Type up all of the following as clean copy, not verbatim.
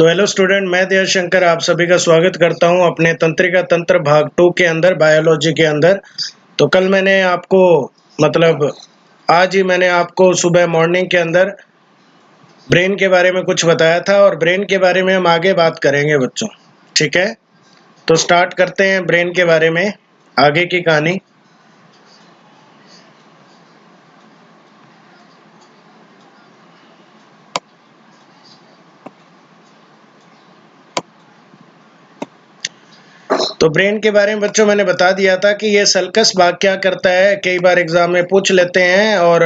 तो hello student, मैं दयाशंकर आप सभी का स्वागत करता हूं अपने तंत्रिका तंत्र भाग 2 के अंदर, बायोलॉजी के अंदर। तो कल मैंने आपको आज ही मैंने आपको सुबह मॉर्निंग के अंदर ब्रेन के बारे में कुछ बताया था और ब्रेन के बारे में हम आगे बात करेंगे बच्चों। ठीक है, तो स्टार्ट करते हैं ब्रेन के बारे में आगे की कहानी। तो ब्रेन के बारे में बच्चों मैंने बता दिया था कि ये सल्कस भाग क्या करता है, कई बार एग्जाम में पूछ लेते हैं। और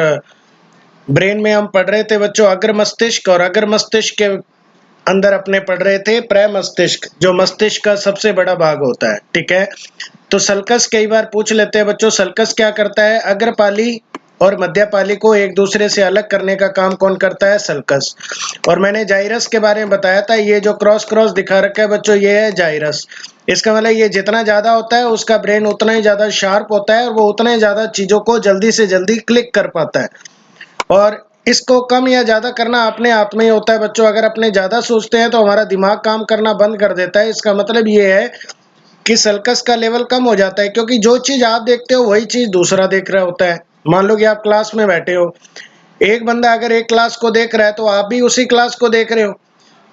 ब्रेन में हम पढ़ रहे थे बच्चों अग्र मस्तिष्क, और अग्र मस्तिष्क के अंदर अपने पढ़ रहे थे प्रै मस्तिष्क, जो मस्तिष्क का सबसे बड़ा भाग होता है। ठीक है, तो सल्कस कई बार पूछ लेते हैं बच्चों, सल्कस क्या करता है? अग्रपाली और मध्यपाली को एक दूसरे से अलग करने का काम कौन करता है? सल्कस। और मैंने जाइरस के बारे में बताया था, ये जो क्रॉस क्रॉस दिखा रखा है बच्चों, ये है जाइरस। इसका मतलब ये जितना ज्यादा होता है उसका ब्रेन उतना ही ज्यादा शार्प होता है और वो उतना ही ज्यादा चीजों को जल्दी से जल्दी क्लिक कर पाता है। और इसको कम या ज्यादा करना अपने आप में ही होता है बच्चों। अगर अपने ज्यादा सोचते हैं तो हमारा दिमाग काम करना बंद कर देता है। इसका मतलब ये है कि सल्कस का लेवल कम हो जाता है, क्योंकि जो चीज आप देखते हो वही चीज दूसरा देख रहा होता है। मान लो कि आप क्लास में बैठे हो, एक बंदा अगर एक क्लास को देख रहा है तो आप भी उसी क्लास को देख रहे हो।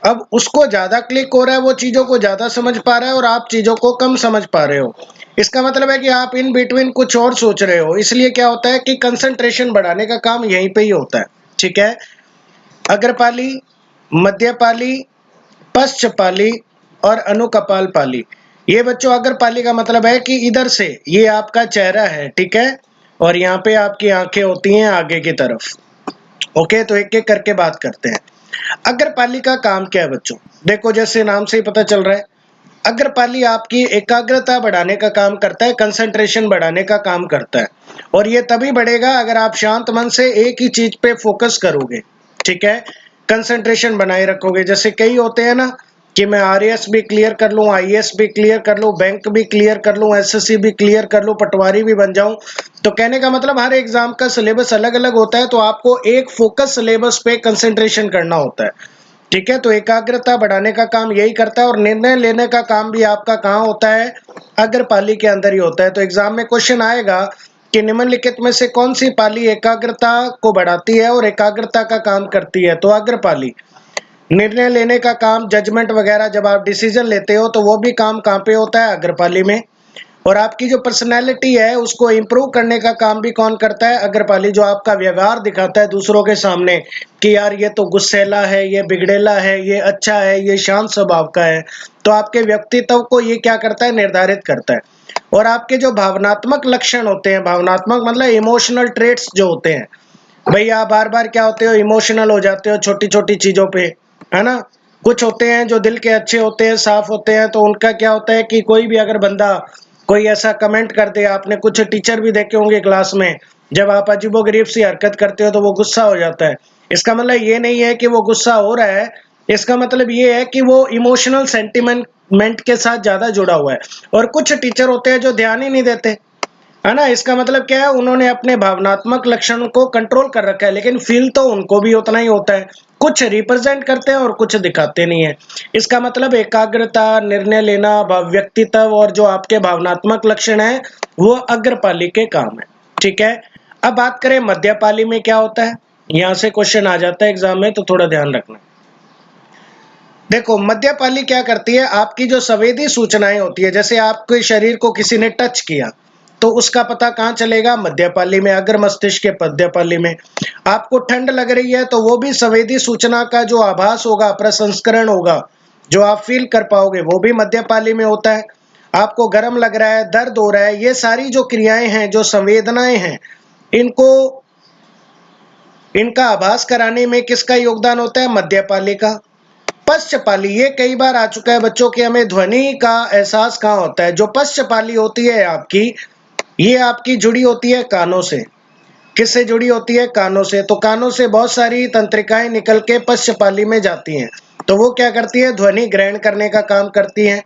अब उसको ज्यादा क्लिक हो रहा है, वो चीजों को ज्यादा समझ पा रहा है और आप चीजों को कम समझ पा रहे हो। इसका मतलब है कि आप इन बिटवीन कुछ और सोच रहे हो। इसलिए क्या होता है कि कंसंट्रेशन बढ़ाने का काम यहीं पे ही होता है। ठीक है, अग्रपाली, मध्यपाली, पश्चपाली और अनुकपाल पाली। ये बच्चों अग्रपाली का मतलब है कि इधर से ये आपका चेहरा है, ठीक है, और यहाँ पे आपकी आंखें होती हैं आगे की तरफ। ओके, तो एक एक करके बात करते हैं। अग्रपाली का काम क्या है बच्चों? देखो, जैसे नाम से ही पता चल रहा है, अग्रपाली आपकी एकाग्रता बढ़ाने का काम करता है, कंसंट्रेशन बढ़ाने का काम करता है। और ये तभी बढ़ेगा अगर आप शांत मन से एक ही चीज पे फोकस करोगे। ठीक है, कंसंट्रेशन बनाए रखोगे। जैसे कई होते हैं ना कि मैं आरएएस भी क्लियर कर लूं, आईएएस भी क्लियर कर लूं, बैंक भी क्लियर कर लूं, एसएससी भी क्लियर कर लूं, पटवारी भी बन जाऊं। तो कहने का मतलब हर एग्जाम का सिलेबस अलग अलग होता है, तो आपको एक फोकस सिलेबस पे कंसंट्रेशन करना होता है। ठीक है, तो एकाग्रता बढ़ाने का काम यही करता है। और निर्णय लेने का काम भी आपका कहाँ होता है? अग्रपाली के अंदर ही होता है। तो एग्जाम में क्वेश्चन आएगा कि निम्नलिखित में से कौन सी पाली एकाग्रता को बढ़ाती है और एकाग्रता का काम करती है? तो अग्रपाली। निर्णय लेने का काम, जजमेंट वगैरह जब आप डिसीजन लेते हो तो वो भी काम कहाँ पे होता है? अग्रपाली में। और आपकी जो पर्सनैलिटी है उसको इम्प्रूव करने का काम भी कौन करता है? अग्रपाली। जो आपका व्यवहार दिखाता है दूसरों के सामने कि यार ये तो गुस्सैला है, ये बिगड़ेला है, ये अच्छा है, ये शांत स्वभाव का है, तो आपके व्यक्तित्व को ये क्या करता है? निर्धारित करता है। और आपके जो भावनात्मक लक्षण होते हैं, भावनात्मक मतलब इमोशनल ट्रेट्स जो होते हैं, भाई आप बार बार क्या होते हो? इमोशनल हो जाते हो छोटी छोटी चीजों पे, है ना। कुछ होते हैं जो दिल के अच्छे होते हैं, साफ होते हैं, तो उनका क्या होता है कि कोई भी अगर बंदा कोई ऐसा कमेंट कर दे, आपने कुछ टीचर भी देखे होंगे क्लास में, जब आप अजीबोगरीब सी हरकत करते हो तो वो गुस्सा हो जाता है। इसका मतलब ये नहीं है कि वो गुस्सा हो रहा है, इसका मतलब ये है कि वो इमोशनल सेंटिमेंट के साथ ज्यादा जुड़ा हुआ है। और कुछ टीचर होते हैं जो ध्यान ही नहीं देते, है ना। इसका मतलब क्या है? उन्होंने अपने भावनात्मक लक्षण को कंट्रोल कर रखा है, लेकिन फील तो उनको भी उतना ही होता है। कुछ रिप्रेजेंट करते हैं और कुछ दिखाते नहीं है। इसका मतलब एकाग्रता, निर्णय लेना, व्यक्तित्व और जो आपके भावनात्मक लक्षण है वो अग्रपाली के काम है। ठीक है, अब बात करें मध्यपाली में क्या होता है। यहां से क्वेश्चन आ जाता है एग्जाम में, तो थोड़ा ध्यान रखना। देखो, मध्यपाली क्या करती है? आपकी जो संवेदी सूचनाएं होती है, जैसे आपके शरीर को किसी ने टच किया तो उसका पता कहाँ चलेगा? मध्यपाली में, अग्र मस्तिष्क के मध्यपाली में। आपको ठंड लग रही है तो वो भी संवेदी सूचना का जो आभास होगा, प्रसंस्करण होगा, जो आप फील कर पाओगे, वो भी मध्यपाली में होता है। आपको गर्म लग रहा है, दर्द हो रहा है, ये सारी जो क्रियाएं हैं, जो संवेदनाएं हैं, इनको इनका आभास कराने में किसका योगदान होता है? मध्यपाली का। पश्चपाली, ये कई बार आ चुका है बच्चों के, हमें ध्वनि का एहसास कहाँ होता है? जो पश्चपाली होती है आपकी, ये आपकी जुड़ी होती है कानों से। किससे जुड़ी होती है? कानों से। तो कानों से बहुत सारी तंत्रिकाएं निकल के पश्चपाली में जाती हैं, तो वो क्या करती है? ध्वनि ग्रहण करने का काम करती हैं।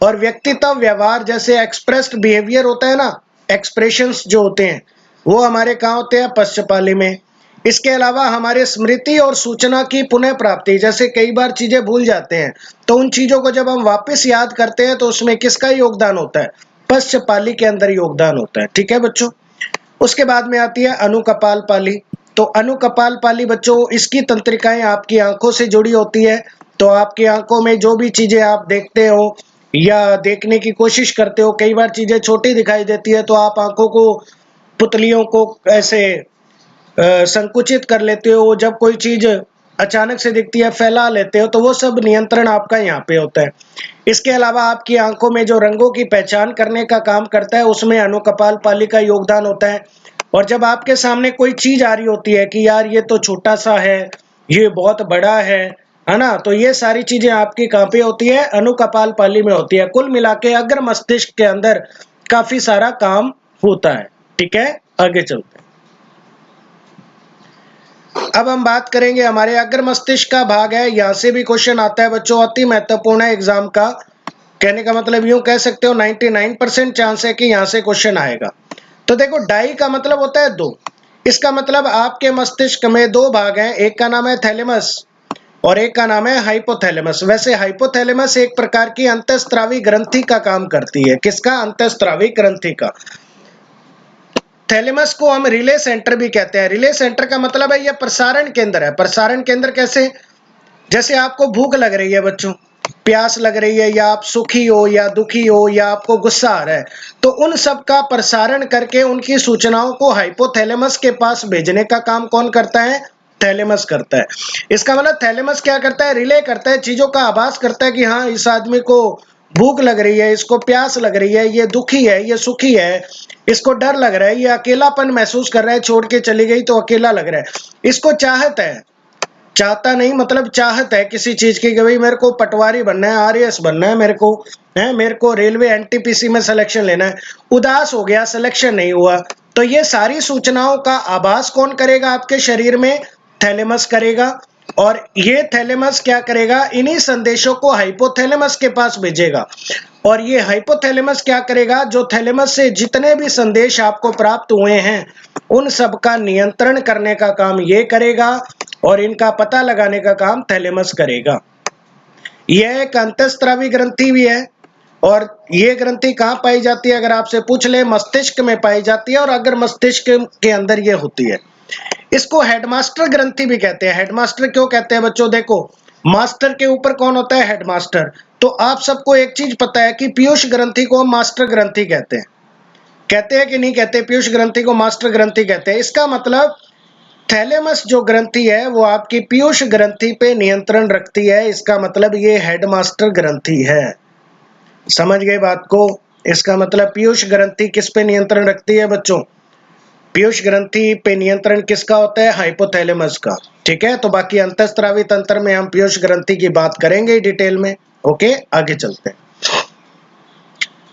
और व्यक्तित्व, व्यवहार, जैसे एक्सप्रेस्ड बिहेवियर होता है ना, एक्सप्रेशंस जो होते हैं वो हमारे कहाँ होते हैं? पश्चपाली में। इसके अलावा हमारे स्मृति और सूचना की पुनः प्राप्ति, जैसे कई बार चीजें भूल जाते हैं तो उन चीजों को जब हम वापस याद करते हैं तो उसमें किसका योगदान होता है? पश्च पाली के अंदर योगदान होता है। ठीक है बच्चों। उसके बाद में आती है अनुकपाल पाली। तो अनुकपाल पाली बच्चों, इसकी तंत्रिकाएं आपकी आंखों से जुड़ी होती है। तो आपकी आंखों में जो भी चीजें आप देखते हो या देखने की कोशिश करते हो, कई बार चीजें छोटी दिखाई देती है तो आप आंखों को, पुतलियों को ऐसे संकुचित कर लेते हो। जब कोई चीज अचानक से दिखती है फैला लेते हो, तो वो सब नियंत्रण आपका यहाँ पे होता है। इसके अलावा आपकी आंखों में जो रंगों की पहचान करने का काम करता है, उसमें अनुकपाल पाली का योगदान होता है। और जब आपके सामने कोई चीज आ रही होती है कि यार ये तो छोटा सा है, ये बहुत बड़ा है ना, तो ये सारी चीजें आपकी कहाँ पे होती है? अनुकपाल पाली में होती है। कुल मिला के अग्र मस्तिष्क के अंदर काफी सारा काम होता है। ठीक है, आगे चलते हैं। अब हम बात करेंगे हमारे अग्र मस्तिष्क का भाग है, यहां से भी क्वेश्चन आता है बच्चों, अति महत्वपूर्ण है एग्जाम का। कहने का मतलब यूं कह सकते हो 99% चांस है कि यहां से क्वेश्चन आएगा। तो देखो, डाई का मतलब होता है दो। इसका मतलब आपके मस्तिष्क में दो भाग हैं, एक का नाम है थैलेमस और एक का नाम है हाइपोथैलेमस। वैसे हाइपोथैलेमस एक प्रकार की अंतःस्रावी ग्रंथि का काम करती है। किसका? अंतःस्रावी ग्रंथि का। थैलेमस को हम रिले सेंटर भी कहते हैं। रिले सेंटर का मतलब है यह प्रसारण केंद्र है। प्रसारण केंद्र कैसे? जैसे आपको भूख लग रही है बच्चों, प्यास लग रही है, या आप सुखी हो या दुखी हो या आपको गुस्सा आ रहा है, तो उन सब का प्रसारण करके उनकी सूचनाओं को हाइपोथैलेमस के पास भेजने का काम कौन करता है? थैलेमस करता है। इसका मतलब थैलेमस क्या करता है? रिले करता है, चीजों का आभास करता है कि हाँ, इस आदमी को भूख लग रही है, इसको प्यास लग रही है, ये दुखी है, ये सुखी है, इसको डर लग रहा है, ये अकेलापन महसूस कर रहा है, छोड़ के चली गई तो अकेला लग रहा है, इसको चाहत है, चाहता नहीं मतलब चाहत है किसी चीज की कि भाई मेरे को पटवारी बनना है, आरएएस बनना है, मेरे को रेलवे एनटीपीसी में सिलेक्शन लेना है। उदास हो गया, सिलेक्शन नहीं हुआ, तो ये सारी सूचनाओं का आभास कौन करेगा आपके शरीर में? थैलेमस करेगा। और ये थैलेमस क्या करेगा? इन्हीं संदेशों को हाइपोथैलेमस के पास भेजेगा। और ये हाइपोथैलेमस क्या करेगा? जो थैलेमस से जितने भी संदेश आपको प्राप्त हुए हैं, उन सब का नियंत्रण करने का काम ये करेगा और इनका पता लगाने का काम थैलेमस करेगा। यह एक अंतःस्रावी ग्रंथि भी है। और ये ग्रंथि कहाँ पाई जाती है? अगर आपसे पूछ ले, मस्तिष्क में पाई जाती है और अग्र मस्तिष्क के अंदर ये होती है। इसको हेडमास्टर ग्रंथि भी कहते हैं। हेडमास्टर क्यों कहते हैं बच्चों? देखो, मास्टर के ऊपर कौन होता है? हेडमास्टर। तो आप सबको एक चीज पता है कि पीयूष ग्रंथि को हम मास्टर ग्रंथि कहते हैं। कहते हैं कि नहीं कहते? पीयूष ग्रंथि को मास्टर ग्रंथि कहते हैं। इसका मतलब थैलेमस जो ग्रंथि है वो आपकी पीयूष ग्रंथि पे नियंत्रण रखती है। इसका मतलब ये हेडमास्टर ग्रंथि है। समझ गए बात को? इसका मतलब पीयूष ग्रंथि किस पे नियंत्रण रखती है बच्चों? पीयूष ग्रंथि पे नियंत्रण किसका होता है? हाइपोथैलेमस का। ठीक है, तो बाकी अंतःस्रावी तंत्र में हम पीयूष ग्रंथि की बात करेंगे डिटेल में। ओके, आगे चलते हैं।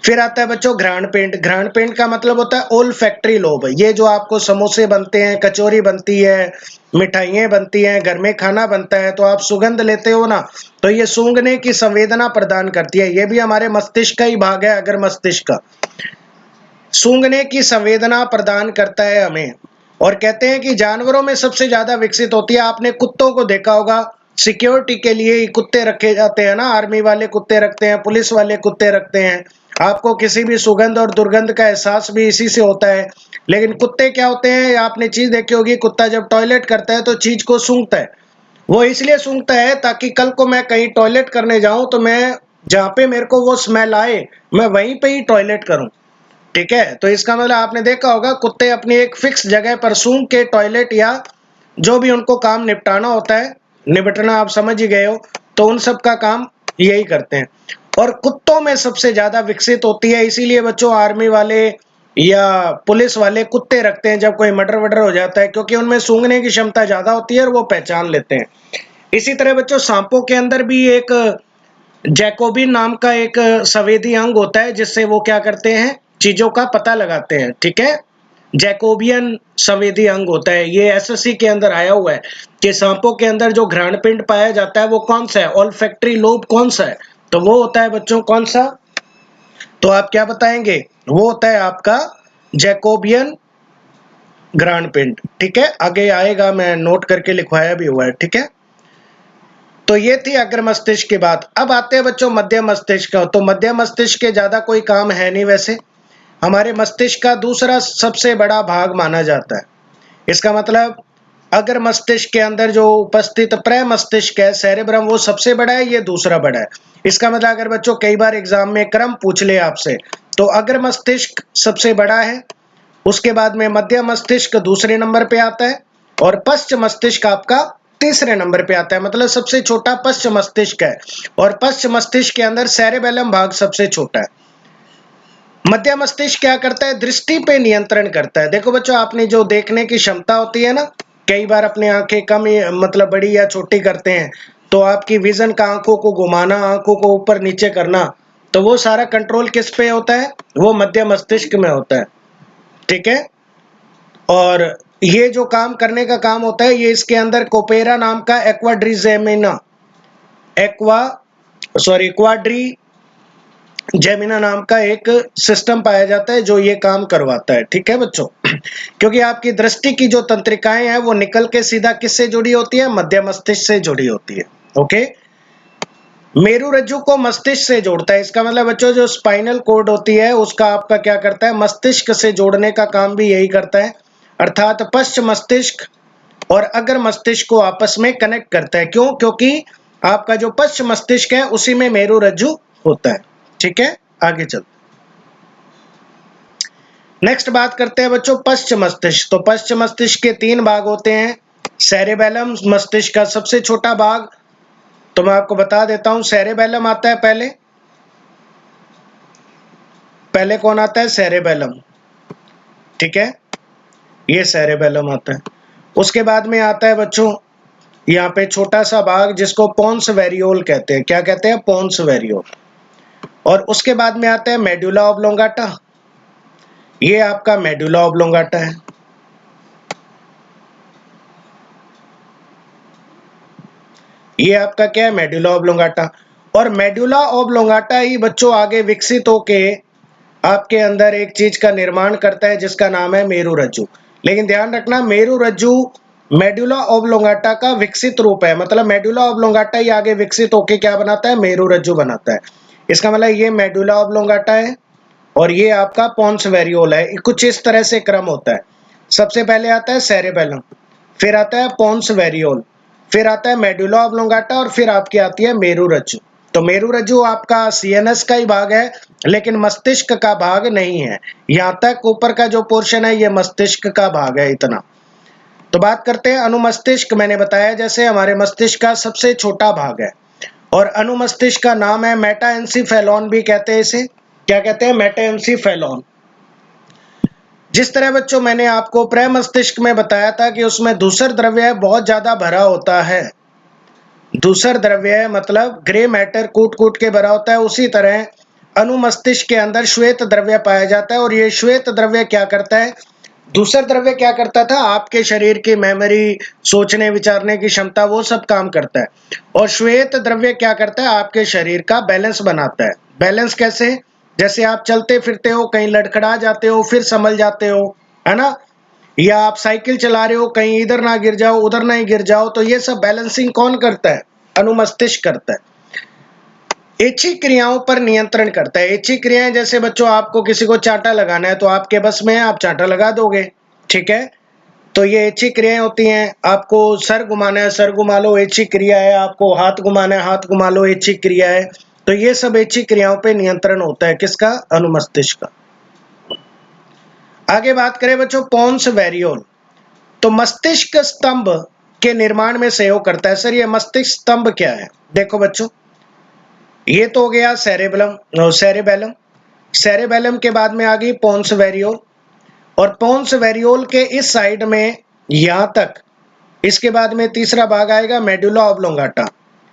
फिर आता है बच्चों घ्राण पिंड। घ्राण पिंड का मतलब होता है ओल्फैक्टरी लोब। ये जो आपको समोसे बनते हैं, कचौरी बनती है, मिठाइयाँ बनती हैं, घर में खाना बनता है, तो आप सुगंध लेते हो ना, तो ये सूंघने की संवेदना प्रदान करती है। ये भी हमारे मस्तिष्क का ही भाग है, अगर मस्तिष्क का सूंघने की संवेदना प्रदान करता है हमें। और कहते हैं कि जानवरों में सबसे ज्यादा विकसित होती है। आपने कुत्तों को देखा होगा, सिक्योरिटी के लिए कुत्ते रखे जाते हैं ना, आर्मी वाले कुत्ते रखते हैं, पुलिस वाले कुत्ते रखते हैं। आपको किसी भी सुगंध और दुर्गंध का एहसास भी इसी से होता है। लेकिन कुत्ते क्या होते हैं? आपने चीज देखी होगी, कुत्ता जब टॉयलेट करता है तो चीज को सूंघता है। वो इसलिए सूंघता है ताकि कल को मैं कहीं टॉयलेट करने जाऊं तो मैं, जहां पे मेरे को वो स्मेल आए, मैं वहीं पे ही टॉयलेट करूं। ठीक है, तो इसका मतलब आपने देखा होगा कुत्ते अपनी एक फिक्स जगह पर सूंघ के टॉयलेट या जो भी उनको काम निपटाना होता है, निपटना आप समझ ही गए हो, तो उन सब का काम यही करते हैं। और कुत्तों में सबसे ज्यादा विकसित होती है, इसीलिए बच्चों आर्मी वाले या पुलिस वाले कुत्ते रखते हैं जब कोई मर्डर वर्डर हो जाता है, क्योंकि उनमें सूंघने की क्षमता ज्यादा होती है और वो पहचान लेते हैं। इसी तरह बच्चों सांपों के अंदर भी एक जैकोबिन नाम का एक संवेदी अंग होता है, जिससे वो क्या करते हैं? चीजों का पता लगाते हैं। ठीक है, जैकोबियन संवेदी अंग होता है। ये एसएससी के अंदर आया हुआ है कि सांपों के अंदर जो घ्राण पिंड पाया जाता है वो कौन सा है? ऑल्फैक्टरी लोब कौन सा है? तो वो होता है बच्चों कौन सा? तो आप क्या बताएंगे? वो होता है आपका जैकोबियन ग्रांड पिंड, ठीक है, आगे आएगा, मैं नोट करके लिखवाया भी हुआ है, ठीक है। तो ये थी अग्र मस्तिष्क की बात। अब आते हैं बच्चों मध्य मस्तिष्क का। तो मध्य मस्तिष्क के ज्यादा कोई काम है नहीं, वैसे हमारे मस्तिष्क का दूसरा सबसे बड़ा भाग माना जाता है। इसका मतलब अगर मस्तिष्क के अंदर जो उपस्थित प्रे मस्तिष्क है सेरेब्रम, वो सबसे बड़ा है, ये दूसरा बड़ा है। इसका मतलब अगर बच्चों कई बार एग्जाम में क्रम पूछ ले आपसे, तो अग्र मस्तिष्क सबसे बड़ा है, उसके बाद में मध्य मस्तिष्क दूसरे नंबर पे आता है, और पश्च मस्तिष्क आपका तीसरे नंबर पे आता है। मतलब सबसे छोटा पश्च मस्तिष्क है, और पश्च मस्तिष्क के अंदर सेरेबेलम भाग सबसे छोटा है। मध्य मस्तिष्क क्या करता है? दृष्टि पे नियंत्रण करता है। देखो बच्चों, आपने जो देखने की क्षमता होती है ना, कई बार अपनी आंखें कम मतलब बड़ी या छोटी करते हैं, तो आपकी विजन का आंखों को घुमाना, आंखों को ऊपर नीचे करना, तो वो सारा कंट्रोल किस पे होता है? वो मध्य मस्तिष्क में होता है, ठीक है। और ये जो काम करने का काम होता है, ये इसके अंदर कोपेरा नाम का क्वाड्री जेमिना नाम का एक सिस्टम पाया जाता है जो ये काम करवाता है, ठीक है बच्चों। क्योंकि आपकी दृष्टि की जो तंत्रिकाएं हैं वो निकल के सीधा किससे जुड़ी होती है? मध्य मस्तिष्क से जुड़ी होती है, ओके। मेरु रज्जु को मस्तिष्क से जोड़ता है। इसका मतलब बच्चों जो स्पाइनल कोड होती है उसका आपका क्या करता है? मस्तिष्क से जोड़ने का काम भी यही करता है, अर्थात पश्च मस्तिष्क और अग्र मस्तिष्क को आपस में कनेक्ट करता है। क्यों? क्योंकि आपका जो पश्च मस्तिष्क है उसी में मेरु रज्जु होता है, ठीक है। आगे चल, नेक्स्ट बात करते हैं बच्चों पश्च मस्तिष्क। तो पश्च मस्तिष्क के 3 भाग होते हैं। सेरेबेलम मस्तिष्क का सबसे छोटा भाग, तो मैं आपको बता देता हूं, सेरेबेलम आता है पहले कौन आता है? सेरेबेलम, ठीक है, ये सेरेबेलम आता है। उसके बाद में आता है बच्चों यहाँ पे छोटा सा भाग जिसको पोन्स वेरियोल कहते हैं। क्या कहते हैं? पोन्स वेरियोल। और उसके बाद में आता है मेडुला ऑब्लोंगाटा, ये आपका मेडुला ऑब्लोंगाटा है। ये आपका क्या है? Medulla oblongata. और मेडुला ऑब्लोंगाटा ही बच्चों आगे विकसित होके आपके अंदर एक चीज का निर्माण करता है जिसका नाम है मेरु रज्जु। लेकिन ध्यान रखना, मेरु रज्जु मेडुला ऑब्लोंगाटा का विकसित रूप है। मतलब मेडुला ऑब्लोंगाटा ही आगे विकसित होके क्या बनाता है? मेरु रज्जु बनाता है। इसका मतलब ये मेडुला ऑब्लोंगाटा है और ये आपका पोन्स वेरियोल है। कुछ इस तरह से क्रम होता है। सबसे पहले आता है सेरेबेलम, फिर आता है पोन्स वेरियोल, फिर आता है मेडुला ऑब्लोंगाटा, और फिर आपकी आती है मेरु रज्जु। तो मेरु रज्जु आपका सीएनएस का ही भाग है, लेकिन मस्तिष्क का भाग नहीं है। यहाँ तक ऊपर का जो पोर्शन है ये मस्तिष्क का भाग है, इतना। तो बात करते हैं अनुमस्तिष्क। मैंने बताया जैसे हमारे मस्तिष्क का सबसे छोटा भाग है, और अनुमस्तिष्क का नाम है मेटाएन्सीफेलॉन भी कहते हैं इसे। क्या कहते हैं? मेटाएन्सीफेलॉन। जिस तरह बच्चों मैंने आपको प्रे मस्तिष्क में बताया था कि उसमें धूसर द्रव्य बहुत ज्यादा भरा होता है, धूसर द्रव्य मतलब ग्रे मैटर कूट कूट के भरा होता है, उसी तरह अनुमस्तिष्क के अंदर श्वेत द्रव्य पाया जाता है। और ये श्वेत द्रव्य क्या करता है? दूसरा द्रव्य क्या करता था? आपके शरीर की मेमोरी, सोचने विचारने की क्षमता, वो सब काम करता है। और श्वेत द्रव्य क्या करता है? आपके शरीर का बैलेंस बनाता है। बैलेंस कैसे? जैसे आप चलते फिरते हो, कहीं लड़खड़ा जाते हो, फिर संभल जाते हो, है ना, या आप साइकिल चला रहे हो, कहीं इधर ना गिर जाओ उधर ना ही गिर जाओ, तो ये सब बैलेंसिंग कौन करता है? अनुमस्तिष्क करता है। इच्छिक क्रियाओं पर नियंत्रण करता है। इच्छिक क्रियाएं जैसे बच्चों आपको किसी को चांटा लगाना है तो आपके बस में है, आप चांटा लगा दोगे, ठीक है। तो ये इच्छिक क्रियाएं होती हैं। आपको सर घुमाना है, सर घुमा लो, इच्छिक क्रिया है। आपको हाथ घुमाना है, हाथ घुमा लो, इच्छिक क्रिया है। तो ये सब इच्छिक क्रियाओं पे नियंत्रण होता है, किसका? अनुमस्तिष्क का। आगे बात करें बच्चों पोन्स वेरियोल। तो मस्तिष्क स्तंभ के निर्माण में सहयोग करता है। सर ये मस्तिष्क स्तंभ क्या है? देखो बच्चों, ये तो हो गया सेरेबेलम। सेरेबेलम के बाद में आ गई पोन्स वेरियोल, और पोन्स वेरियोल के इस साइड में यहां तक, इसके बाद में तीसरा भाग आएगा मेडुला ऑब्लोंगाटा,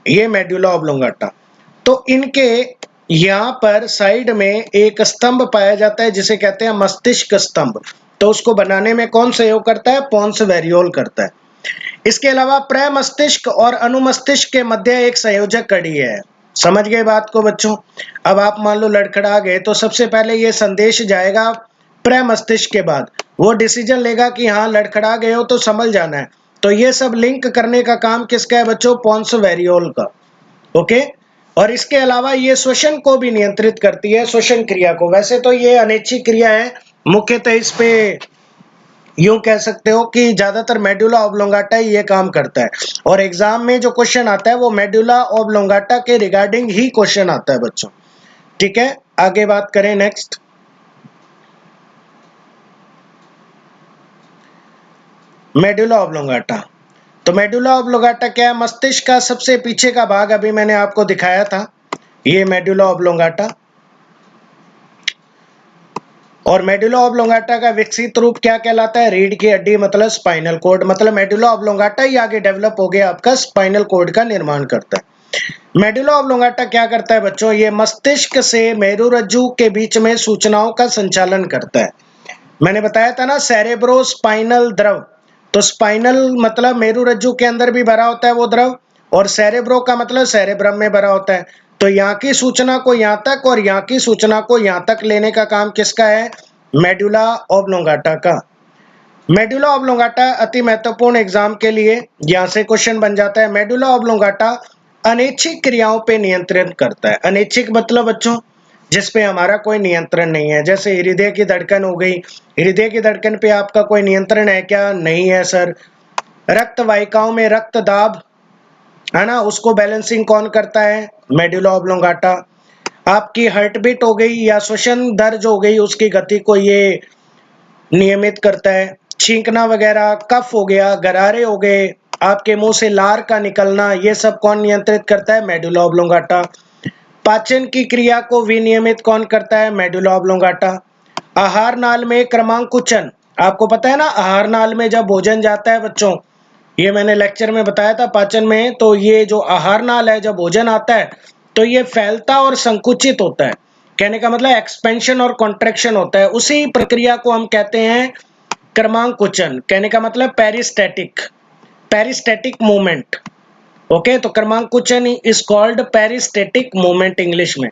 ये मेडुला ऑब्लोंगाटा। तो इनके यहाँ पर साइड में एक स्तंभ पाया जाता है जिसे कहते हैं मस्तिष्क स्तंभ। तो उसको बनाने में कौन सहयोग करता है? पोन्स वेरियोल करता है। इसके अलावा प्रे मस्तिष्क और अनुमस्तिष्क के मध्य एक संयोजक कड़ी है। समझ गए बात को बच्चों? अब आप मान लो लड़खड़ा गए तो सबसे पहले ये संदेश जाएगा प्रे मस्तिष्क के बाद, वो डिसीजन लेगा कि हाँ लड़खड़ा गए हो तो संभल जाना है। तो ये सब लिंक करने का काम किसका है बच्चों? पोन्स वेरियोल का। ओके, और इसके अलावा ये श्वसन को भी नियंत्रित करती है, श्वसन क्रिया को। वैसे तो ये अनैच्छिक क्रिया है, मुख्यतः इस पे यूं कह सकते हो कि ज्यादातर मेडुला ऑब्लोंगाटा ही ये काम करता है। और एग्जाम में जो क्वेश्चन आता है वो मेडुला ऑब्लोंगाटा के रिगार्डिंग ही क्वेश्चन आता है बच्चों। ठीक है, आगे बात करें नेक्स्ट। Medulla oblongata. तो मेडुला ऑब्लोंगाटा क्या है? मस्तिष्क का सबसे पीछे का भाग, अभी मैंने आपको दिखाया था, ये मेडुला ऑब्लोंगाटा। और मेडुला ऑब्लोंगाटा का विकसित रूप क्या कहलाता है? रीढ़ की हड्डी मतलब स्पाइनल कॉर्ड। मतलब मेडुला ऑब्लोंगाटा ही आगे डेवलप हो गया, आपका स्पाइनल कॉर्ड का निर्माण करता है। मेडुला ऑब्लोंगाटा क्या करता है बच्चों? ये मस्तिष्क से मेरुरज्जु के बीच में सूचनाओं का संचालन करता है। मैंने बताया था ना सेरेब्रो स्पाइनल द्रव, तो स्पाइनल मतलब मेरुरज्जु के अंदर भी भरा होता है वो द्रव, और सेरेब्रो का मतलब सेरेब्रम में भरा होता है। तो यहाँ की सूचना को यहाँ तक और यहाँ की सूचना को यहाँ तक लेने का काम किसका है? मेडुला ऑब्लोंगाटा का। मेडुला ऑब्लोंगाटा अति महत्वपूर्ण एग्जाम के लिए यहाँ से क्वेश्चन बन जाता है। मेडुला ऑब्लोंगाटा अनैच्छिक क्रियाओं पे नियंत्रण करता है। अनैच्छिक मतलब बच्चों जिसपे हमारा कोई नियंत्रण नहीं है, जैसे हृदय की धड़कन हो गई। हृदय की धड़कन पे आपका कोई नियंत्रण है क्या? नहीं है सर। रक्त वाहिकाओं में रक्त दाब है ना, उसको बैलेंसिंग कौन करता है? Medulla oblongata. आपकी हार्ट बीट हो गई या श्वसन दर जो हो गई उसकी गति को ये नियमित करता है। छींकना वगैरह, कफ हो गया, गरारे हो गए, आपके मुंह से लार का निकलना, ये सब कौन नियंत्रित करता है? Medulla oblongata. पाचन की क्रिया को विनियमित कौन करता है? Medulla oblongata. आहार नाल में क्रमांकुचन, आपको पता है ना आहार नाल में जब भोजन जाता है बच्चों, ये मैंने लेक्चर में बताया था पाचन में, तो ये जो आहार नाल है जब भोजन आता है तो ये फैलता और संकुचित होता है। कहने का मतलब एक्सपेंशन और कॉन्ट्रैक्शन होता है, उसी प्रक्रिया को हम कहते हैं क्रमांकुचन। कहने का मतलब पेरिस्टैटिक, पेरिस्टैटिक मूवमेंट। ओके, तो क्रमांकुचन इज कॉल्ड पेरिस्टैटिक मूवमेंट इंग्लिश में।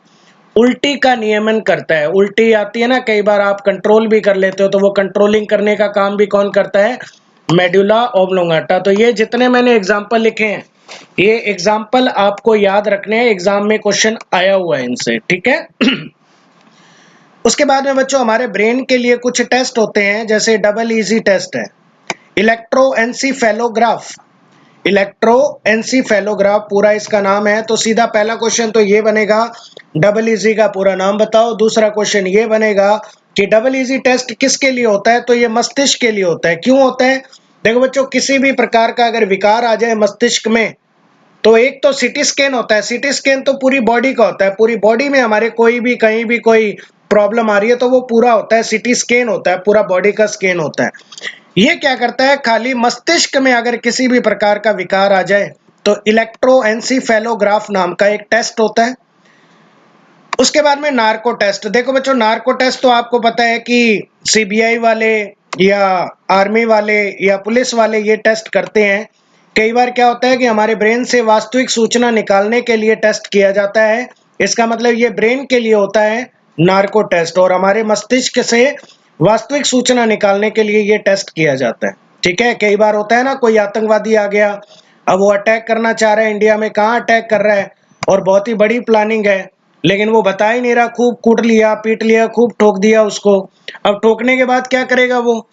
उल्टी का नियमन करता है, उल्टी आती है ना कई बार, आप कंट्रोल भी कर लेते हो, तो वो कंट्रोलिंग करने का काम भी कौन करता है? Medulla oblongata. तो ये जितने मैंने एग्जाम्पल लिखे हैं ये एग्जाम्पल आपको याद रखने हैं, एग्जाम में क्वेश्चन आया हुआ है इनसे। ठीक है उसके बाद में बच्चों हमारे ब्रेन के लिए कुछ टेस्ट होते हैं, जैसे डबल इजी टेस्ट है, इलेक्ट्रोएन्सीफेलोग्राफ। इलेक्ट्रोएन्सीफेलोग्राफ पूरा इसका नाम है। तो सीधा पहला क्वेश्चन तो ये बनेगा, डबल इजी का पूरा नाम बताओ। दूसरा क्वेश्चन ये बनेगा कि डबल इजी टेस्ट किसके लिए होता है? तो ये मस्तिष्क के लिए होता है। क्यों होता है? देखो बच्चों, किसी भी प्रकार का अगर विकार आ जाए मस्तिष्क में तो एक तो सीटी स्कैन होता है। सीटी स्कैन तो पूरी बॉडी का होता है, पूरी बॉडी में हमारे कोई भी कहीं भी कोई प्रॉब्लम आ रही है तो वो पूरा होता है, सीटी स्कैन होता है, पूरा बॉडी का स्कैन होता है। ये क्या करता है? खाली मस्तिष्क में अगर किसी भी प्रकार का विकार आ जाए तो इलेक्ट्रोएन्सीफेलोग्राफ नाम का एक टेस्ट होता है। उसके बाद में नार्को टेस्ट। देखो बच्चों, नार्को टेस्ट तो आपको पता है कि सीबीआई वाले या आर्मी वाले या पुलिस वाले ये टेस्ट करते हैं। कई बार क्या होता है कि हमारे ब्रेन से वास्तविक सूचना निकालने के लिए टेस्ट किया जाता है, इसका मतलब ये ब्रेन के लिए होता है नार्को टेस्ट, और हमारे मस्तिष्क से वास्तविक सूचना निकालने के लिए ये टेस्ट किया जाता है। ठीक है, कई बार होता है ना कोई आतंकवादी आ गया, अब वो अटैक करना चाह रहा है इंडिया में, कहाँ अटैक कर रहा है और बहुत ही बड़ी प्लानिंग है, लेकिन वो बता ही नहीं रहा, खूब कूट लिया, पीट लिया, खूब ठोक दिया उसको। अब ठोकने के बाद क्या करेगा? वो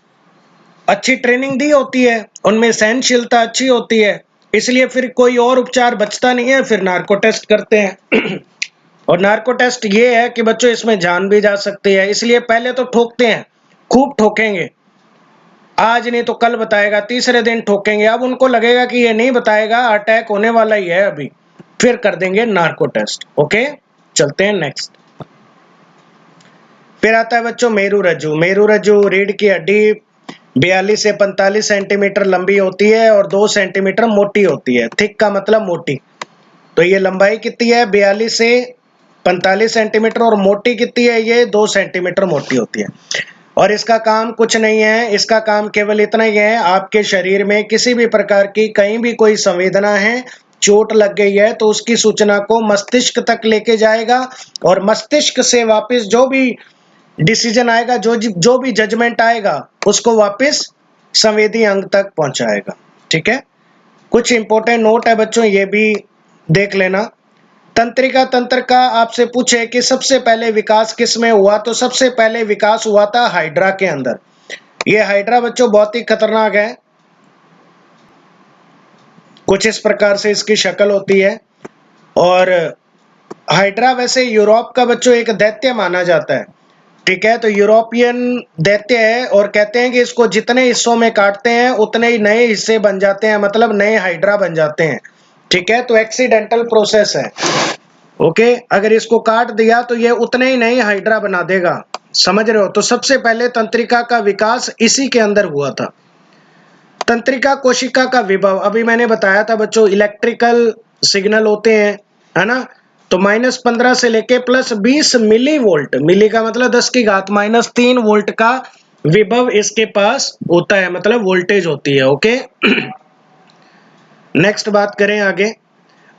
अच्छी ट्रेनिंग दी होती है, उनमें सहनशीलता अच्छी होती है, इसलिए फिर कोई और उपचार बचता नहीं है, फिर नार्को टेस्ट करते हैं। और नार्को टेस्ट ये है कि बच्चों इसमें जान भी जा सकती है, इसलिए पहले तो ठोकते हैं, खूब ठोकेंगे, आज नहीं तो कल बताएगा, तीसरे दिन ठोकेंगे, अब उनको लगेगा कि ये नहीं बताएगा, अटैक होने वाला ही है अभी, फिर कर देंगे नार्को टेस्ट। ओके, चलते हैं नेक्स्ट। फिर आता है बच्चों मेरुरज्जु। मेरुरज्जु रीढ़ की हड्डी 42 से 45 सेंटीमीटर लंबी होती है और 2 सेंटीमीटर मोटी होती है। थिक का मतलब मोटी। तो ये लंबाई कितनी है? 42 से 45 सेंटीमीटर, और मोटी कितनी है? ये 2 सेंटीमीटर मोटी होती है। और इसका काम कुछ नहीं है, इसका काम केवल इतना ही है, आपके शरीर में किसी भी प्रकार की कहीं भी कोई संवेदना है, चोट लग गई है तो उसकी सूचना को मस्तिष्क तक लेके जाएगा, और मस्तिष्क से वापस जो भी डिसीजन आएगा, जो भी जजमेंट आएगा उसको वापस संवेदी अंग तक पहुंचाएगा। ठीक है, कुछ इंपॉर्टेंट नोट है बच्चों, ये भी देख लेना। तंत्रिका तंत्र का आपसे पूछे कि सबसे पहले विकास किस में हुआ, तो सबसे पहले विकास हुआ था हाइड्रा के अंदर। ये हाइड्रा बच्चों बहुत ही खतरनाक है, कुछ इस प्रकार से इसकी शक्ल होती है। और हाइड्रा वैसे यूरोप का बच्चों एक दैत्य माना जाता है। ठीक है, तो यूरोपियन दैत्य है और कहते हैं कि इसको जितने हिस्सों में काटते हैं उतने ही नए हिस्से बन जाते हैं, मतलब नए हाइड्रा बन जाते हैं। ठीक है, तो एक्सीडेंटल प्रोसेस है। ओके, अगर इसको काट दिया तो ये उतने ही नए हाइड्रा बना देगा, समझ रहे हो। तो सबसे पहले तंत्रिका का विकास इसी के अंदर हुआ था। तंत्रिका कोशिका का विभव, अभी मैंने बताया था बच्चों, इलेक्ट्रिकल सिग्नल होते हैं, है ना। तो -15 से लेके +20 मिली वोल्ट, मिली का मतलब 10 की घात -3 वोल्ट का विभव इसके पास होता है, मतलब वोल्टेज होती है। ओके, नेक्स्ट बात करें आगे।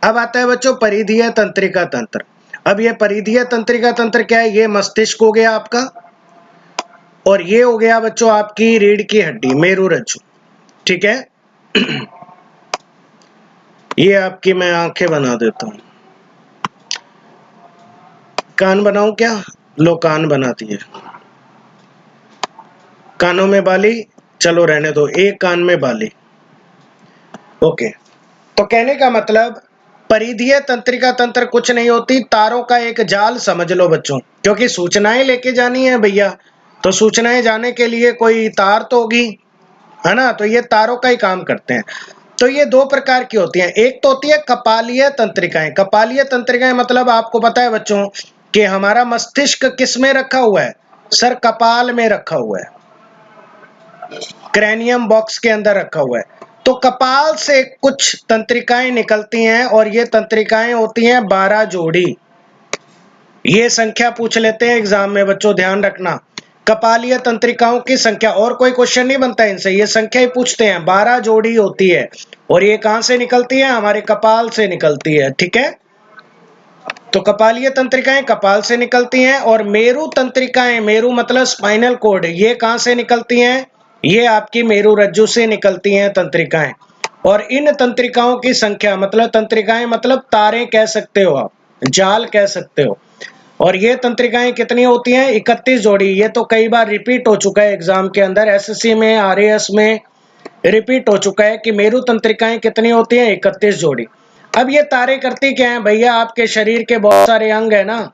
अब आता है बच्चों परिधीय तंत्रिका तंत्र। अब ये परिधीय तंत्रिका तंत्र क्या है, ये मस्तिष्क हो गया आपका, और ये हो गया बच्चों आपकी रीढ़ की हड्डी, मेरुरज्जु। ठीक है, ये आपकी मैं आंखें बना देता हूं, कान बनाऊं क्या, लो कान बना दिए, कानों में बाली, चलो रहने दो, एक कान में बाली। ओके, तो कहने का मतलब परिधीय तंत्रिका तंत्र कुछ नहीं होती, तारों का एक जाल समझ लो बच्चों, क्योंकि सूचनाएं लेके जानी है भैया, तो सूचनाएं जाने के लिए कोई तार तो होगी, है ना। तो ये तारों का ही काम करते हैं। तो ये दो प्रकार की होती हैं, एक तो होती है कपालीय तंत्रिकाएं। कपालीय तंत्रिकाएं मतलब आपको पता है बच्चों कि हमारा मस्तिष्क किस में रखा हुआ है, सर कपाल में रखा हुआ है, क्रैनियम बॉक्स के अंदर रखा हुआ है। तो कपाल से कुछ तंत्रिकाएं निकलती हैं और ये तंत्रिकाएं होती हैं 12 जोड़ी। ये संख्या पूछ लेते हैं एग्जाम में बच्चों, ध्यान रखना, कपालीय तंत्रिकाओं की संख्या, और कोई क्वेश्चन नहीं बनता इनसे, ये संख्या ही पूछते हैं, 12 जोड़ी होती है। और ये कहां से निकलती है, हमारे कपाल से निकलती है। ठीक है, तो कपालीय तंत्रिकाएं कपाल से निकलती हैं, और मेरु तंत्रिकाएं, मेरु मतलब स्पाइनल कोड, ये कहां से निकलती हैं, ये आपकी मेरुरज्जु से निकलती हैं तंत्रिकाएं। और इन तंत्रिकाओं की संख्या, मतलब तंत्रिकाएं मतलब तारे कह सकते हो आप, जाल कह सकते हो। और ये तंत्रिकाएं कितनी होती हैं, 31 जोड़ी। ये तो कई बार रिपीट हो चुका है एग्जाम के अंदर, एसएससी में, आरएएस में रिपीट हो चुका है कि मेरु तंत्रिकाएं कितनी होती हैं, 31 जोड़ी। अब ये तारे करती क्या है भैया, आपके शरीर के बहुत सारे अंग है ना,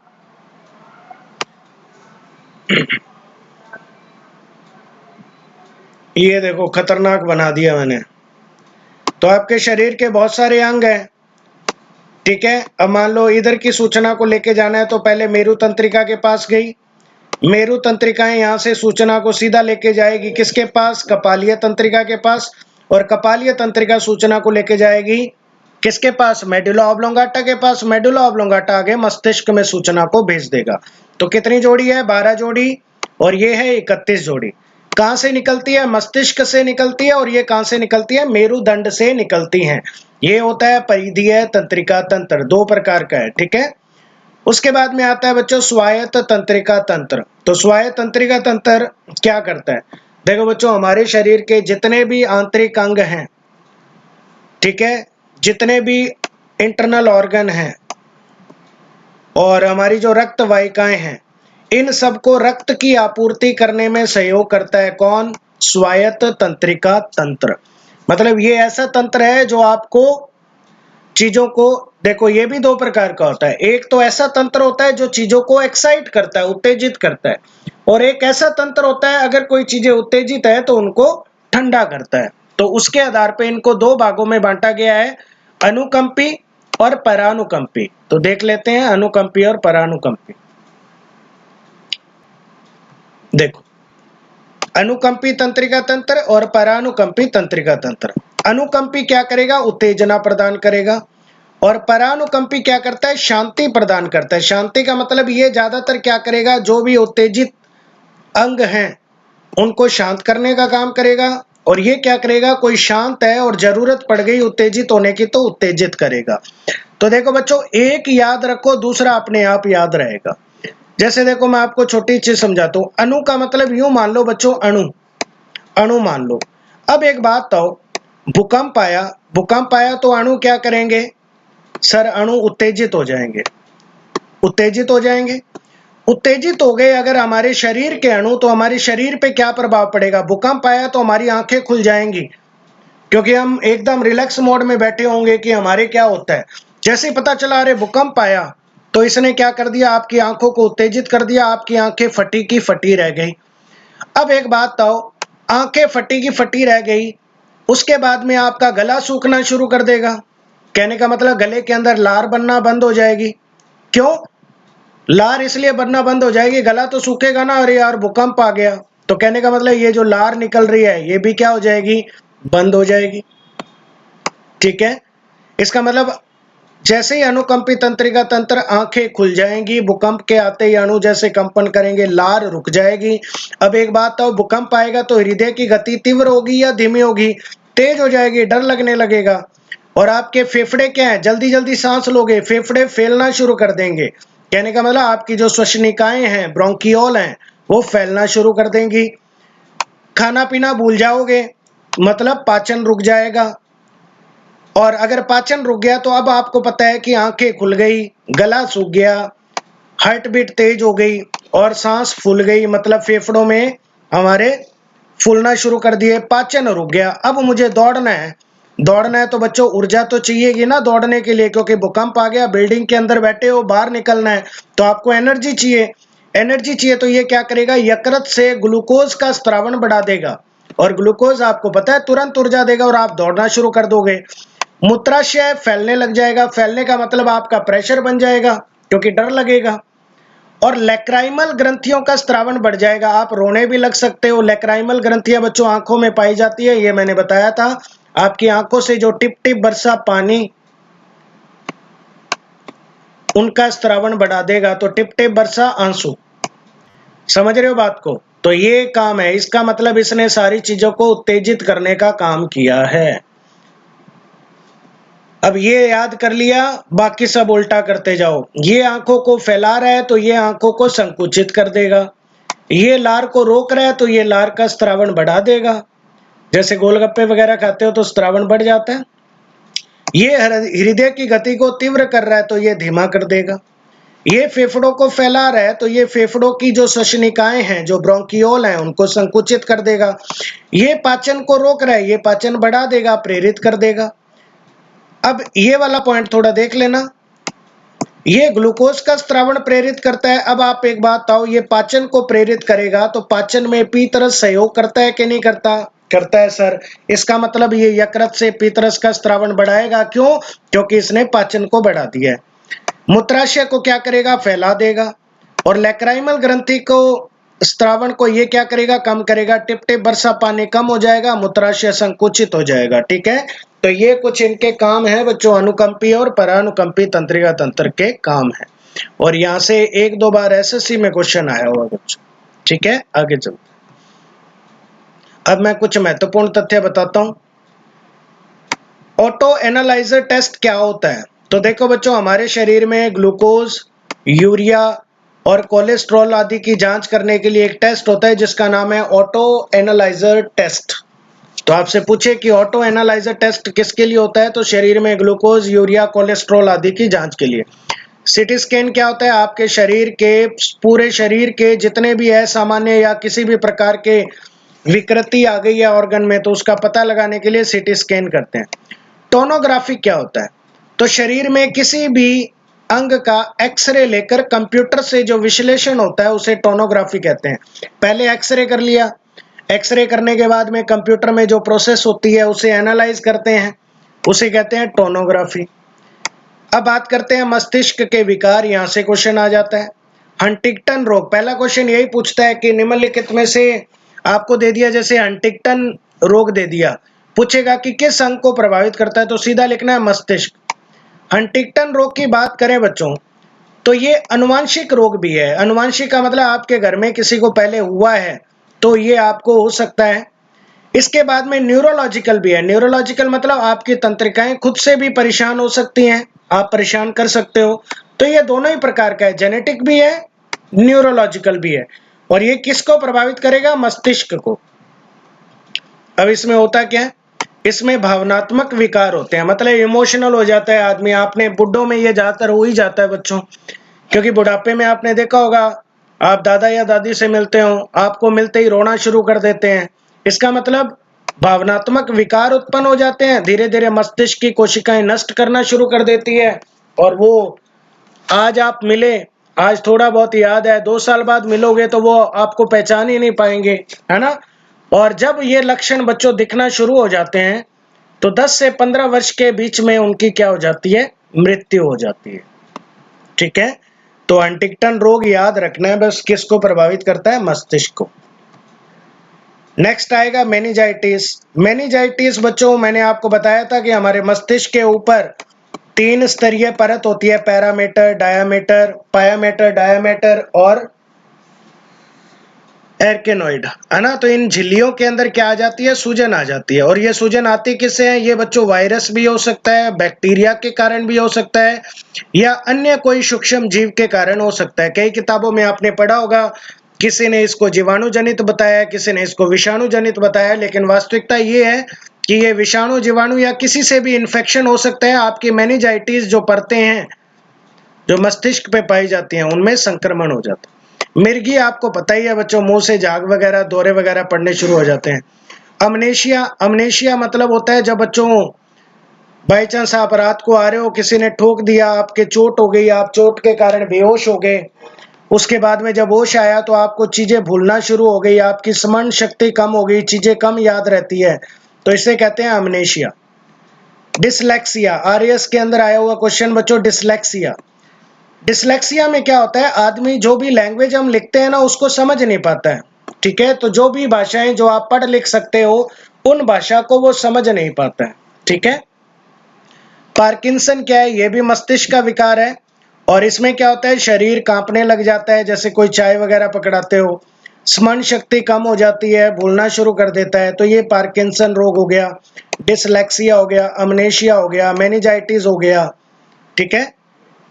ये देखो खतरनाक बना दिया मैंने। तो आपके शरीर के बहुत सारे अंग हैं। ठीक है, अब मान लो इधर की सूचना को लेके जाना है, तो पहले मेरु तंत्रिका के पास गई, मेरु तंत्रिकाएं यहां से सूचना को सीधा लेके जाएगी किसके पास, कपालीय तंत्रिका के पास, और कपालीय तंत्रिका सूचना को लेके जाएगी किसके पास, मेडुला ऑब्लोंगाटा के पास। मेडुला ऑब्लोंगाटा आगे मस्तिष्क में सूचना को भेज देगा। तो कितनी जोड़ी है, 12 जोड़ी, और ये है 31 जोड़ी। कहां से निकलती है, मस्तिष्क से निकलती है, और ये कहां से निकलती है, मेरुदंड से निकलती हैं। ये होता है परिधीय तंत्रिका तंत्र, दो प्रकार का है। ठीक है, उसके बाद में आता है बच्चों स्वायत्त तंत्रिका तंत्र। तो स्वायत्त तंत्रिका तंत्र क्या करता है, देखो बच्चों, हमारे शरीर के जितने भी आंतरिक अंग हैं, ठीक है, जितने भी इंटरनल ऑर्गन हैं, और हमारी जो रक्त वाहिकाएं हैं, इन सबको रक्त की आपूर्ति करने में सहयोग करता है कौन, स्वायत्त तंत्रिका तंत्र। मतलब ये ऐसा तंत्र है जो आपको चीजों को, देखो ये भी दो प्रकार का होता है, एक तो ऐसा तंत्र होता है जो चीजों को एक्साइट करता है, उत्तेजित करता है, और एक ऐसा तंत्र होता है अगर कोई चीजें उत्तेजित है तो उनको ठंडा करता है। तो उसके आधार पे इनको दो भागों में बांटा गया है, अनुकंपी और परानुकंपी। तो देख लेते हैं अनुकंपी और परानुकंपी। देखो, अनुकंपी तंत्रिका तंत्र और परानुकंपी तंत्रिका तंत्र। अनुकंपी क्या करेगा, उत्तेजना प्रदान करेगा, और परानुकंपी क्या करता है, शांति प्रदान करता है। शांति का मतलब ये ज्यादातर क्या करेगा, जो भी उत्तेजित अंग हैं उनको शांत करने का काम करेगा, और ये क्या करेगा, कोई शांत है और जरूरत पड़ गई उत्तेजित होने की तो उत्तेजित करेगा। तो देखो बच्चों, एक याद रखो, दूसरा अपने आप याद रहेगा। जैसे देखो मैं आपको छोटी चीज समझाता हूँ। अणु का मतलब यूं मान लो बच्चों, अणु अणु मान लो। अब एक बात तो, भूकंप आया तो अणु क्या करेंगे सर? अणु उत्तेजित हो जाएंगे, उत्तेजित हो जाएंगे। उत्तेजित हो गए अगर हमारे शरीर के अणु, तो हमारे शरीर पे क्या प्रभाव पड़ेगा? भूकंप आया तो हमारी आंखें खुल जाएंगी, क्योंकि हम एकदम रिलैक्स मोड में बैठे होंगे कि हमारे क्या होता है। जैसे ही पता चला अरे भूकंप आया, तो इसने क्या कर दिया? आपकी आंखों को उत्तेजित कर दिया, आपकी आंखें फटी की फटी रह गई। अब एक बात तो, आंखें फटी की फटी रह गई, उसके बाद में आपका गला सूखना शुरू कर देगा। कहने का मतलब गले के अंदर लार बनना बंद हो जाएगी। क्यों लार इसलिए बनना बंद हो जाएगी? गला तो सूखेगा ना, अरे यार भूकंप आ गया। तो कहने का मतलब ये जो लार निकल रही है ये भी क्या हो जाएगी? बंद हो जाएगी। ठीक है, इसका मतलब जैसे ही अनुकंपी तंत्रिका तंत्र, आंखें खुल जाएंगी, भूकंप के आते ही अणु जैसे कंपन करेंगे, लार रुक जाएगी। अब एक बात तो, भूकंप आएगा तो हृदय की गति तीव्र होगी या धीमी होगी? तेज हो जाएगी, डर लगने लगेगा। और आपके फेफड़े क्या है? जल्दी जल्दी सांस लोगे, फेफड़े फैलना शुरू कर देंगे। कहने का मतलब आपकी जो श्वसनिकाएं हैं, ब्रोंकियोल हैं, वो फैलना शुरू कर देंगी। खाना पीना भूल जाओगे, मतलब पाचन रुक जाएगा। और अगर पाचन रुक गया तो अब आपको पता है कि आंखें खुल गई, गला सूख गया, हार्ट बीट तेज हो गई और सांस फूल गई, मतलब फेफड़ों में हमारे फूलना शुरू कर दिए, पाचन रुक गया। अब मुझे दौड़ना है, दौड़ना है तो बच्चों ऊर्जा तो चाहिएगी ना दौड़ने के लिए, क्योंकि भूकंप आ गया, बिल्डिंग के अंदर बैठे हो, बाहर निकलना है, तो आपको एनर्जी चाहिए। एनर्जी चाहिए तो ये क्या करेगा? यकृत से ग्लूकोज का स्त्रावण बढ़ा देगा, और ग्लूकोज आपको पता है तुरंत ऊर्जा देगा और आप दौड़ना शुरू कर दोगे। मूत्राशय फैलने लग जाएगा, फैलने का मतलब आपका प्रेशर बन जाएगा, क्योंकि डर लगेगा। और लैक्राइमल ग्रंथियों का स्त्रावण बढ़ जाएगा, आप रोने भी लग सकते हो। लैक्राइमल ग्रंथियां बच्चों आंखों में पाई जाती है, ये मैंने बताया था। आपकी आंखों से जो टिप टिप बरसा पानी, उनका स्त्रावण बढ़ा देगा, तो टिप टिप बरसा आंसू। समझ रहे हो बात को? तो ये काम है, इसका मतलब इसने सारी चीजों को उत्तेजित करने का काम किया है। अब ये याद कर लिया, बाकी सब उल्टा करते जाओ। ये आंखों को फैला रहा है तो ये आंखों को संकुचित कर देगा। ये लार को रोक रहा है तो ये लार का स्त्रावण बढ़ा देगा। जैसे गोलगप्पे वगैरह खाते हो तो स्त्रावण बढ़ जाता है। ये हृदय की गति को तीव्र कर रहा है तो ये धीमा कर देगा। ये फेफड़ों को फैला रहा है तो ये फेफड़ों की जो श्वसनिकाएं हैं, जो ब्रोंकियोल हैं, उनको संकुचित कर देगा। ये पाचन को रोक रहा है, ये पाचन बढ़ा देगा, प्रेरित कर देगा। अब ये वाला पॉइंट थोड़ा देख लेना, ये ग्लूकोज का स्त्रावण प्रेरित करता है। अब आप एक बात आओ, ये पाचन को प्रेरित करेगा तो पाचन में पीतरस सहयोग करता है कि नहीं करता? करता है सर। इसका मतलब ये यकृत से पीतरस का स्त्रावण बढ़ाएगा। क्यों? क्योंकि इसने पाचन को बढ़ा दिया है। मूत्राशय को क्या करेगा? फैला देगा। और लैक्राइमल ग्रंथि को, स्त्रावण को ये क्या करेगा? कम करेगा। टिप टिप बरसा पानी कम हो जाएगा, मूत्राशय संकुचित हो जाएगा। ठीक है, तो ये कुछ इनके काम है बच्चों, अनुकंपी और परानुकंपी तंत्रिका तंत्र के काम है। और यहाँ से एक दो बार एसएससी में क्वेश्चन आया हुआ बच्चों। ठीक है, आगे चलते। अब मैं कुछ महत्वपूर्ण तथ्य बताता हूं। ऑटो एनालाइजर टेस्ट क्या होता है? तो देखो बच्चों, हमारे शरीर में ग्लूकोज, यूरिया और कोलेस्ट्रॉल आदि की जांच करने के लिए एक टेस्ट होता है जिसका नाम है ऑटो एनालाइजर टेस्ट। तो आपसे पूछे कि ऑटो एनालाइजर टेस्ट किसके लिए होता है? तो शरीर में ग्लूकोज, यूरिया, कोलेस्ट्रॉल आदि की जांच के लिए। सीटी स्कैन क्या होता है? आपके शरीर के, पूरे शरीर के जितने भी असामान्य या किसी भी प्रकार के विकृति आ गई है ऑर्गन में, तो उसका पता लगाने के लिए सीटी स्कैन करते हैं। टोनोग्राफी क्या होता है? तो शरीर में किसी भी अंग का एक्सरे लेकर कंप्यूटर से जो विश्लेषण होता है उसे टोनोग्राफी कहते हैं। पहले एक्सरे कर लिया, एक्सरे करने के बाद में कंप्यूटर में जो प्रोसेस होती है उसे एनालाइज करते हैं, उसे कहते हैं टोनोग्राफी। अब बात करते हैं मस्तिष्क के विकार, यहां से क्वेश्चन आ जाता है। हंटिंगटन रोग, पहला क्वेश्चन यही पूछता है कि निम्नलिखित में से आपको दे दिया, जैसे हंटिंगटन रोग दे दिया, पूछेगा कि किस अंग को प्रभावित करता है, तो सीधा लिखना है मस्तिष्क। हंटिंगटन रोग की बात करें बच्चों, तो ये अनुवांशिक रोग भी है। अनुवांशिक का मतलब आपके घर में किसी को पहले हुआ है तो ये आपको हो सकता है। इसके बाद में न्यूरोलॉजिकल भी है। न्यूरोलॉजिकल मतलब आपकी तंत्रिकाएं खुद से भी परेशान हो सकती हैं, आप परेशान कर सकते हो। तो ये दोनों ही प्रकार का है, जेनेटिक भी है न्यूरोलॉजिकल भी है। और ये किसको प्रभावित करेगा? मस्तिष्क को। अब इसमें होता क्या है, इसमें भावनात्मक विकार होते हैं, मतलब इमोशनल हो जाता है आदमी। आपने बुढ़ों में ये ज्यादातर हो ही जाता है बच्चों, क्योंकि बुढ़ापे में आपने देखा होगा, आप दादा या दादी से मिलते हो, आपको मिलते ही रोना शुरू कर देते हैं। इसका मतलब भावनात्मक विकार उत्पन्न हो जाते हैं, धीरे धीरे मस्तिष्क की कोशिकाएं नष्ट करना शुरू कर देती है। और वो आज आप मिले, आज थोड़ा बहुत याद है, 2 साल बाद मिलोगे तो वो आपको पहचान ही नहीं पाएंगे, है ना। और जब ये लक्षण बच्चों दिखना शुरू हो जाते हैं तो 10 से 15 वर्ष के बीच में उनकी क्या हो जाती है? मृत्यु हो जाती है। ठीक है, तो हंटिंगटन रोग याद रखना है बस, किसको प्रभावित करता है? मस्तिष्क को। नेक्स्ट आएगा मेनिंजाइटिस। मेनिंजाइटिस बच्चों मैंने आपको बताया था कि हमारे मस्तिष्क के ऊपर 3 स्तरीय परत होती है, पैरामीटर, डायामीटर, पायामीटर, डायामीटर और एर्केनोइड, है ना। तो इन झिल्लियों के अंदर क्या आ जाती है? सूजन आ जाती है। और ये सूजन आती किससे है? ये बच्चों वायरस भी हो सकता है, बैक्टीरिया के कारण भी हो सकता है, या अन्य कोई सूक्ष्म जीव के कारण हो सकता है। कई किताबों में आपने पढ़ा होगा, किसी ने इसको जीवाणु जनित बताया, किसी ने इसको विषाणु जनित बताया, लेकिन वास्तविकता ये है कि ये विषाणु, जीवाणु या किसी से भी इन्फेक्शन हो सकता है। आपकी मेनिंजाइटिस जो परतें हैं जो मस्तिष्क पे पाई जाती हैं उनमें संक्रमण हो जाता है। मिर्गी आपको पता ही है बच्चों, मुंह से झाग वगैरह, दौरे वगैरह पड़ने शुरू हो जाते हैं। अमनेशिया, अमनेशिया मतलब होता है जब बच्चों बाई चांस आप रात को आ रहे हो, किसी ने ठोक दिया, आपके चोट हो गई, आप चोट के कारण बेहोश हो गए, उसके बाद में जब होश आया तो आपको चीजें भूलना शुरू हो गई, आपकी स्मरण शक्ति कम हो गई, चीजें कम याद रहती है, तो इसे कहते हैं अमनेशिया। डिसलेक्सिया, आरएस के अंदर आया हुआ क्वेश्चन बच्चों, डिसलेक्सिया। डिसलेक्सिया में क्या होता है? आदमी जो भी लैंग्वेज हम लिखते हैं ना उसको समझ नहीं पाता है। ठीक है, तो जो भी भाषाएं जो आप पढ़ लिख सकते हो उन भाषा को वो समझ नहीं पाता है। ठीक है। पार्किंसन क्या है? ये भी मस्तिष्क का विकार है। और इसमें क्या होता है? शरीर कांपने लग जाता है, जैसे कोई चाय वगैरह पकड़ाते हो, स्मरण शक्ति कम हो जाती है, भूलना शुरू कर देता है। तो ये पार्किंसन रोग हो गया, डिसलेक्सिया हो गया, अमनेशिया हो गया, मेनिंजाइटिस हो गया। ठीक है।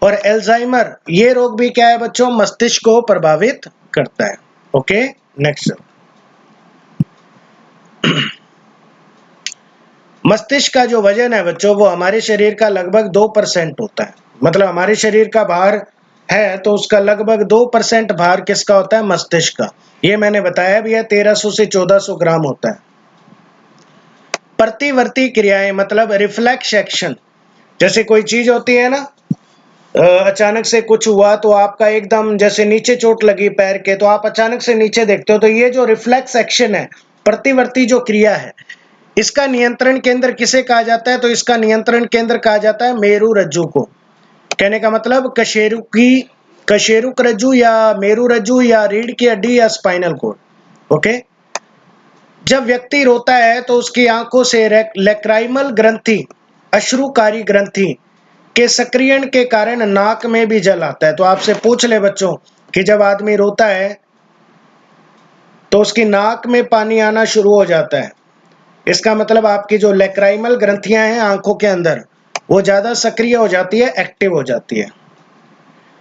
और एल्जाइमर, ये रोग भी क्या है बच्चों? मस्तिष्क को प्रभावित करता है। Okay, next. मस्तिष्क का जो वजन है बच्चों वो हमारे शरीर का लगभग 2% होता है। मतलब हमारे शरीर का भार है तो उसका लगभग 2% भार किसका होता है? मस्तिष्क का। ये मैंने बताया भी है, 1300 से 1400 ग्राम होता है। प्रतिवर्ती क्रियाएं मतलब रिफ्लेक्स एक्शन, जैसे कोई चीज होती है ना, अचानक से कुछ हुआ तो आपका एकदम जैसे नीचे चोट लगी पैर के, तो आप अचानक से नीचे देखते हो, तो ये जो रिफ्लेक्स एक्शन है, प्रतिवर्ती जो क्रिया है, इसका नियंत्रण केंद्र किसे कहा जाता है? तो इसका नियंत्रण केंद्र कहा जाता है मेरु रज्जु को। कहने का मतलब कशेरुक रज्जु या मेरु रज्जु या रीढ़ की हड्डी या स्पाइनल कोड। ओके। जब व्यक्ति रोता है तो उसकी आंखों से लेक्राइमल ग्रंथि, अश्रुकारी ग्रंथि के सक्रियण के कारण नाक में भी जल आता है। तो आपसे पूछ ले बच्चों कि जब आदमी रोता है तो उसकी नाक में पानी आना शुरू हो जाता है, इसका मतलब आपकी जो लेक्राइमल ग्रंथियां हैं आंखों के अंदर वो ज्यादा सक्रिय हो जाती है, एक्टिव हो जाती है।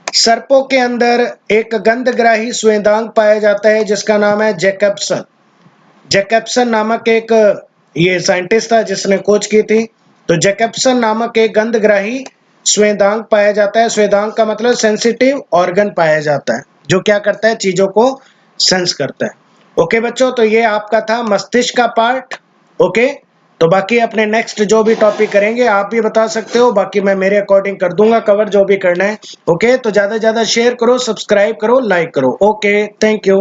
सर्पों के अंदर एक गंधग्राही स्वेदांग पाया जाता है जिसका नाम है जैकबसन। जैकबसन नामक एक ये साइंटिस्ट था जिसने खोज की थी। तो जैकबसन नामक एक गंधग्राही स्वेदांग पाया जाता है। स्वेदांग का मतलब सेंसिटिव ऑर्गन पाया जाता है जो क्या करता है? चीजों को सेंस करता है। ओके बच्चों, तो ये आपका था मस्तिष्क का पार्ट। ओके, तो बाकी अपने नेक्स्ट जो भी टॉपिक करेंगे आप भी बता सकते हो, बाकी मैं मेरे अकॉर्डिंग कर दूंगा कवर जो भी करना है। ओके, तो ज्यादा से ज्यादा शेयर करो, सब्सक्राइब करो, लाइक करो। Okay, thank you.